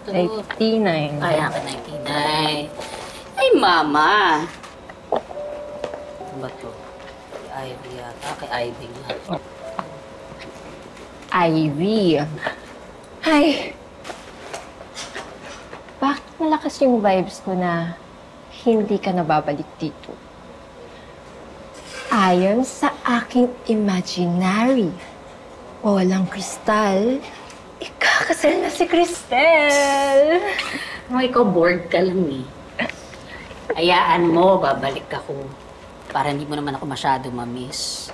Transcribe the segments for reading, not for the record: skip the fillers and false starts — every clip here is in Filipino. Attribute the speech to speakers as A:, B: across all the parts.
A: 99.
B: Ay, akin 99. Ay, Mama. Ano ba to? Kay Ivy yata. Kay Ivy nga.
A: Ivy. Ay! Bakit malakas yung vibes ko na hindi ka nababalik dito? Ayon sa aking imaginary, walang kristal, ikakasal na si Cristel.
B: Kung ikaw bored ka lang eh. Hayaan mo, babalik ako. Para hindi mo naman ako masyado ma-miss.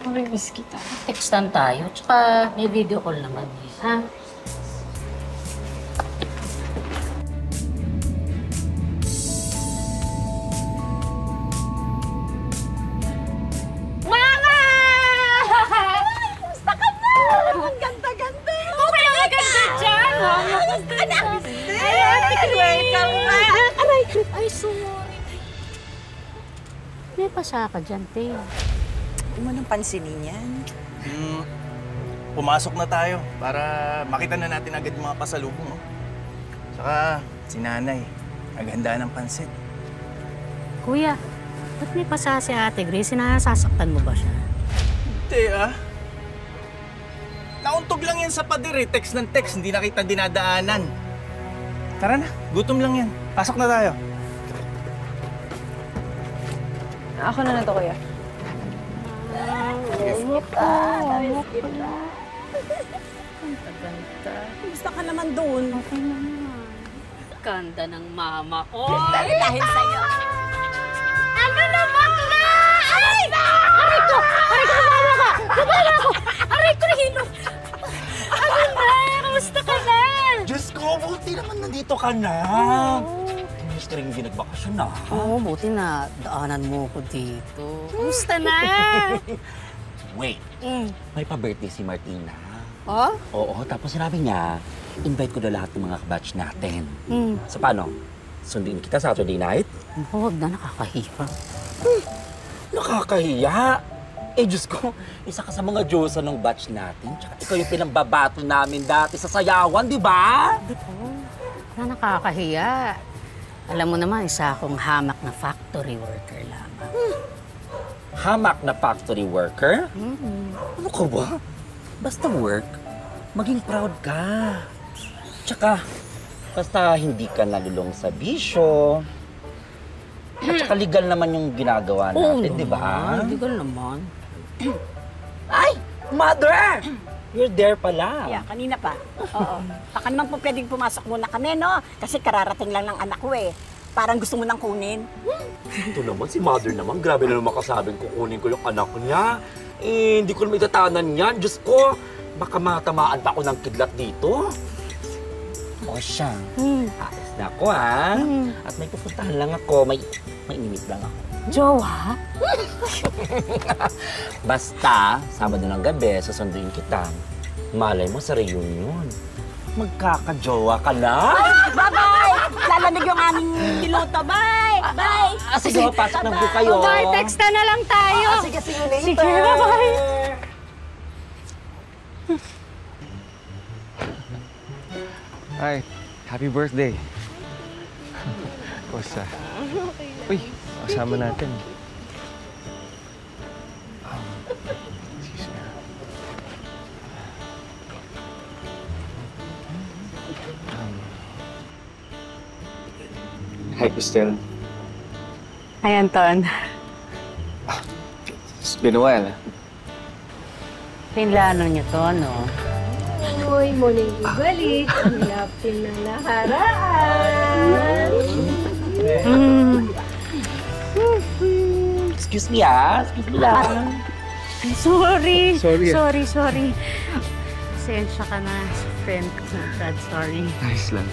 A: Mamimiss kita.
B: Textan tayo, tsaka may video call naman eh, ha?
C: Mama! Basta ka na! Ang ganda-ganda! Okay, ang ganda dyan! Anak! Welcome back!
B: Ay, sorry. May pasa ka dyan, te.
C: Hindi mo nang pansinin yan.
D: Pumasok na tayo para makita na natin agad yung mga pasalubong. Oh. Saka si nanay, naghanda ng pansit.
B: Kuya, ba't may pasa si Ate Grace? Sinasasaktan mo ba siya?
D: Hindi Nauntog lang yan sa pader eh. Text ng text, hindi na kita dinadaanan. Tara na, gutom lang yan. Pasok na tayo.
A: Ako na to, kuya.
C: Gusto ka naman doon.
B: Okay naman. Ganda ng mama ko.
C: Dahil sa'yo.
B: Ano naman na? Ay! Aray ko! Aray ko! Nabala ka! Nabala ko! Aray ko! Nahilo! Ano na? Kamusta ka na?
D: Diyos ko, buti naman nandito ka na. Gusto rin yung nagbakasyon na.
B: Oo, buti na daanan mo ko dito. Kamusta na?
E: Wait, may pa-birthday si Martina.
B: Oh?
E: Oo, tapos sinabi niya, invite ko na lahat ng mga kabatch natin. So paano? Sundin kita Saturday night?
B: Huwag na, nakakahiya.
E: Nakakahiya. Eh, Diyos ko, isa ka sa mga Diyosa ng batch natin. Tsaka ikaw yung pinambabato namin dati sa sayawan, di ba?
B: Di po. Na nakakahiya. Alam mo naman, isa akong hamak na factory worker lamang.
E: Hamak na factory worker? Ano ka ba? Basta work, maging proud ka. Tsaka, basta hindi ka nalulong sa bisyo. At saka legal naman yung ginagawa natin, di ba?
B: Legal naman.
E: Ay! Mother! You're there pala.
C: Yeah, kanina pa. Oo. Baka naman po pwedeng pumasok muna kami, no? Kasi kararating lang ng anak ko eh. Parang gusto mo nang kunin.
E: Ito naman, si Mother naman. Grabe na naman kasabing kukunin ko yung anak niya. Eh, hindi ko naman itatanan yan. Diyos ko, baka matamaan pa ako ng kidlat dito. O siya, ayos na ako ha. At may pupuntahan lang ako. May inimit lang ako.
B: Jowa?
E: Basta, Sabado ng gabi, susunduin kita. Malay mo sa reunion. Magkakajowa ka na?
C: Bye-bye! Lalamig yung aming piloto. Bye! Bye!
E: Sige, pasok na po kayo.
B: Bye, texta na lang tayo.
E: Sige, see you later.
B: Sige, bye-bye.
F: Hi, happy birthday. Kosa. Uy, kasama natin. Excuse me. Hi, Cristel.
B: Hi, Anton.
F: It's been a while.
B: Pinlano niyo to, no?
A: Uy, muling ibalik ang lapin ng nakaraan.
E: Excuse me Excuse me lang.
B: Sorry.
F: Sorry.
B: Sorry. Pasensya ka na, friend ko na Brad. Sorry.
F: Nice lang.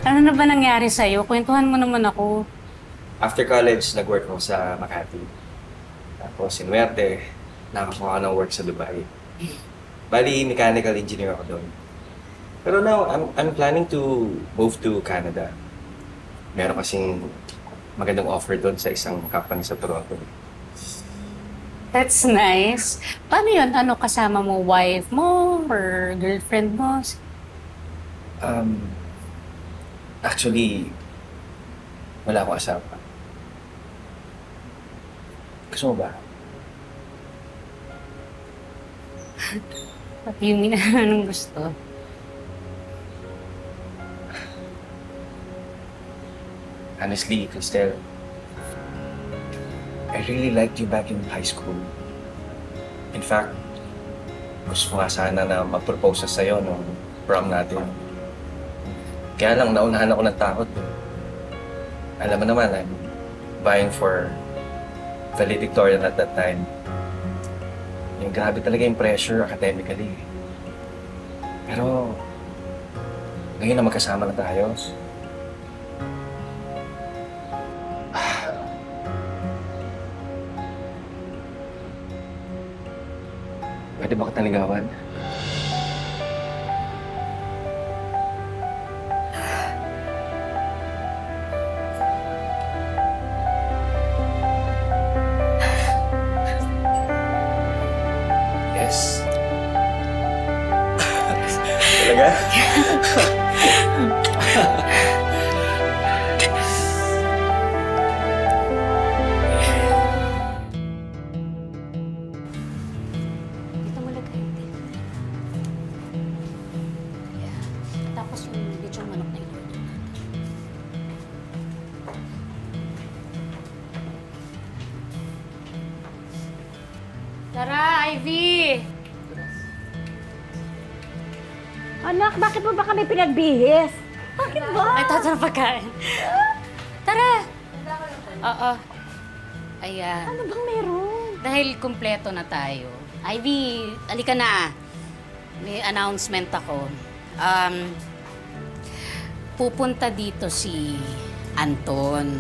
B: Ano na ba nangyari sa'yo? Kwentuhan mo naman ako.
G: After college, nag-work ako sa Makati. Tapos, sinuwerte, nakakuha ng work sa Dubai. Bali, mechanical engineer ako doon. Pero now, I'm planning to move to Canada. Meron kasing magandang offer doon sa isang company sa Toronto.
B: That's nice. Paano yun? Ano, kasama mo wife mo or girlfriend mo?
G: Actually, wala akong asawa. Gusto mo ba?
B: What do you mean? Anong gusto?
G: Honestly, Cristel, I really liked you back in high school. In fact, gusto ko nga sana na mag-propose sa'yo nung prom natin. Kaya lang, naunahan ako ng takot. Alam mo naman, I'm vying for valedictorian at that time. Yung grabe talaga yung pressure academically. Pero, ngayon na magkasama na tayo. Pwede ba kitang ligawan? Yes. Talaga?
B: Dito mo lagay. Yeah. Tapos yung lechong manok na in-order natin. Tara, Ivy!
C: Anak, bakit mo ba kami pinagbihis? Bakit ba?
B: Ay, tato na pagkain. Tara! Oo. Ayan.
C: Ano bang meron?
B: Dahil kumpleto na tayo. Ivy, alika na. May announcement ako. Pupunta dito si Anton,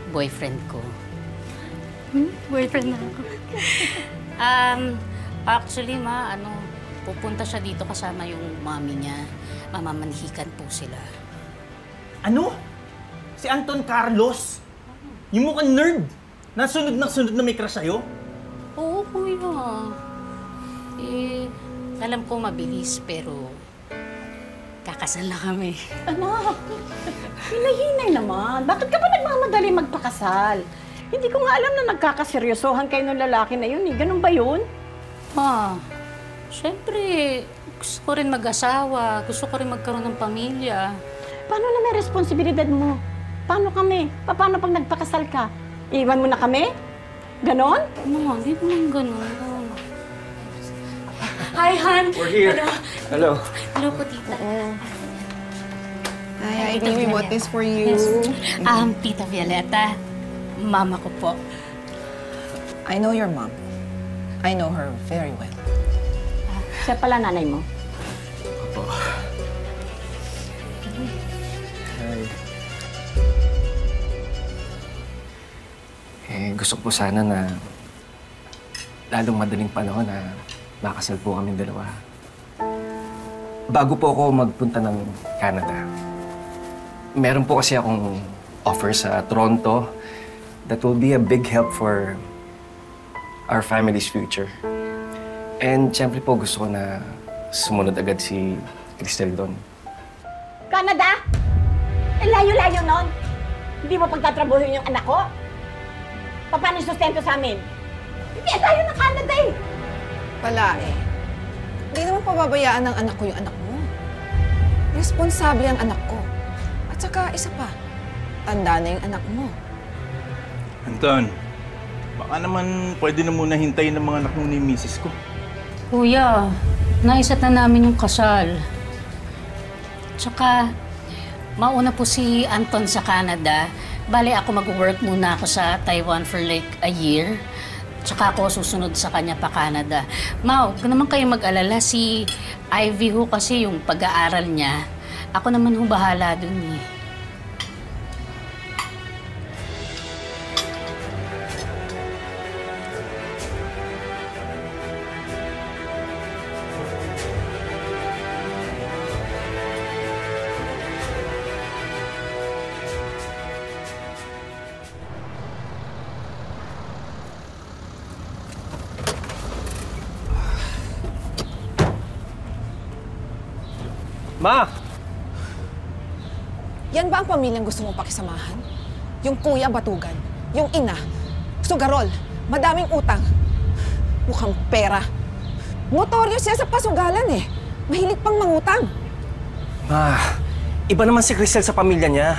B: boyfriend ko. Boyfriend na ako. Actually, pupunta siya dito kasama yung mami niya. Mamamanhikan po sila.
D: Ano? Si Anton Carlos? Yung mukhang nerd? Nasunod na may crush sa'yo?
B: Oo, kuya. Alam ko mabilis, pero kakasal na kami.
C: Anak, hinay-hinay naman. Bakit ka ba nagmamadali magpakasal? Hindi ko nga alam na nagkakaseryosohan kayo ng lalaki na yun eh. Ganun ba yun?
B: Siyempre, gusto ko rin mag-asawa. Gusto ko rin magkaroon ng pamilya.
C: Paano na may responsibilidad mo? Paano kami? Paano pag nagpakasal ka? Iwan mo na kami? Ganon?
B: Ma, hindi naman ganun. Hi, Han!
F: We're here. Hello.
B: Hello po, tita.
H: Hi, Ivy, we bought this for you.
B: Tita Violeta, mama ko po.
H: I know your mom. I know her very well.
C: Siya pala nanay mo.
F: Opo. Hi.
G: Gusto ko po sana na lalong madaling panahon na makasal po kaming dalawa. Bago po ako magpunta ng Canada, meron po kasi akong offer sa Toronto that will be a big help for our family's future. And siyempre po gusto ko na sumunod agad si Cristel doon.
C: Canada? Eh, layo-layo nun. Hindi mo pagtatrabuhin yung anak ko? Paano yung sustento sa amin? Hindi, tayo ng Canada eh.
H: Pala eh. Hindi naman pababayaan ng anak ko yung anak mo. Responsable ang anak ko. At saka isa pa, tanda na yung anak mo.
D: Anton, baka naman pwede na muna hintayin ng mga anak mo ni misis ko.
B: Kuya, naisat na namin yung kasal. Tsaka, mauna po si Anton sa Canada. Bale, ako mag-work muna ako sa Taiwan for like a year. Tsaka ako susunod sa kanya pa Canada. Ma, huwag naman kayo mag-alala. Si Ivy ho kasi yung pag-aaral niya. Ako naman ho bahala dun eh.
F: Ma!
H: Yan ba ang pamilyang gusto mong pakisamahan? Yung kuya batugan, yung ina, sugarol, madaming utang, mukhang pera. Notoryo siya sa pasugalan eh. Mahilig pang mangutang.
F: Ma, iba naman si Cristel sa pamilya niya.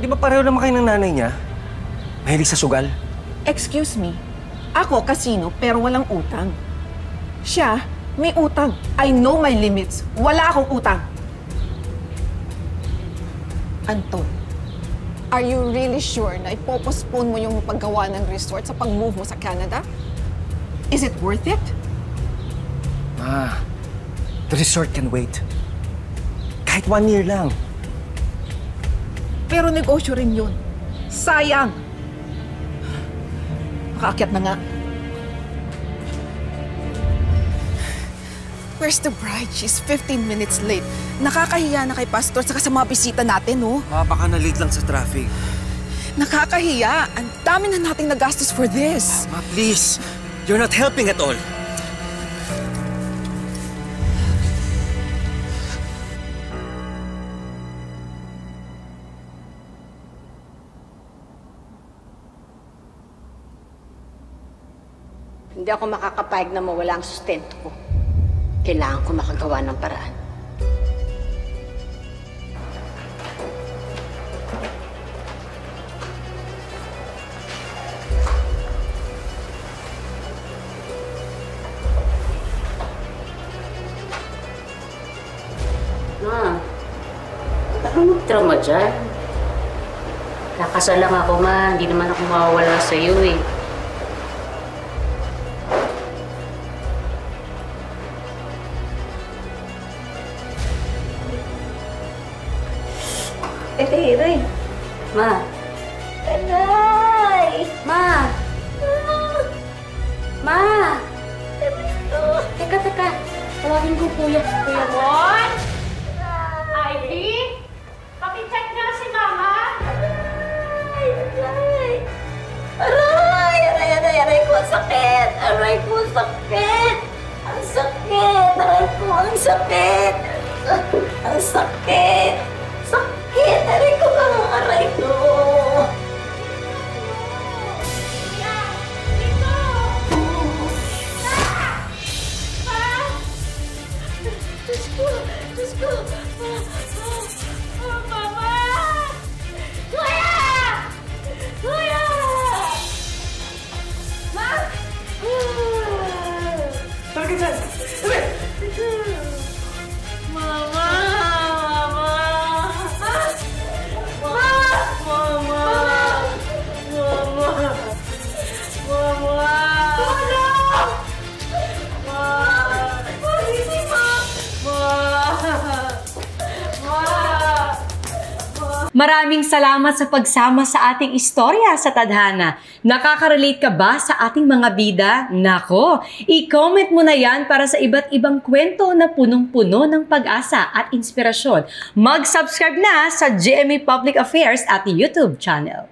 F: Di ba pareho naman kayo ng nanay niya? Mahilig sa sugal.
H: Excuse me, ako kasino pero walang utang. Siya, may utang. I know my limits. Wala akong utang. Anton, are you really sure na ipopostpone mo yung paggawa ng resort sa pag-move mo sa Canada? Is it worth it?
F: Ma, the resort can wait. Kahit 1 year lang.
H: Pero negosyo rin yun. Sayang! Makaakyat na nga. Where's the bride? She's 15 minutes late. Nakakahiya na kay Pastor saka sa mga bisita natin, oh.
F: Ma, baka na-late lang sa traffic.
H: Nakakahiya. Ang dami na nating nagastos for this.
F: Ma, please. You're not helping at all.
C: Hindi ako makakapayag na mawala ang sustento ko. Kailangan ko makagawa ng paraan.
B: Ma, baka mag-trauma dyan. Kakasal lang ako, ma. Hindi naman ako mawawala sa iyo eh.
C: Ray.
B: Ma.
C: Aray!
B: Ma! Ma! Teka. Tawagin ko kuya. Kuya
C: Bon? Ivy? Pakicheck nga si Mama. Aray ko, ang sakit! Aray ko, ang sakit! Ang sakit! Aray ko, ang sakit! Ang sakit! Sakit! Aray ko, ang aray ko! Diyos ko! Mama! Kuya! Kuya! Ma!
F: Tara ka dyan! Sabi!
C: Mama! Mama!
I: Maraming salamat sa pagsama sa ating istorya sa Tadhana. Nakaka-relate ka ba sa ating mga bida? Nako, i-comment mo na yan para sa iba't ibang kwento na punong-puno ng pag-asa at inspirasyon. Mag-subscribe na sa GMA Public Affairs at YouTube channel.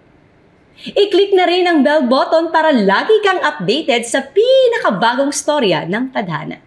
I: I-click na rin ang bell button para lagi kang updated sa pinakabagong storya ng Tadhana.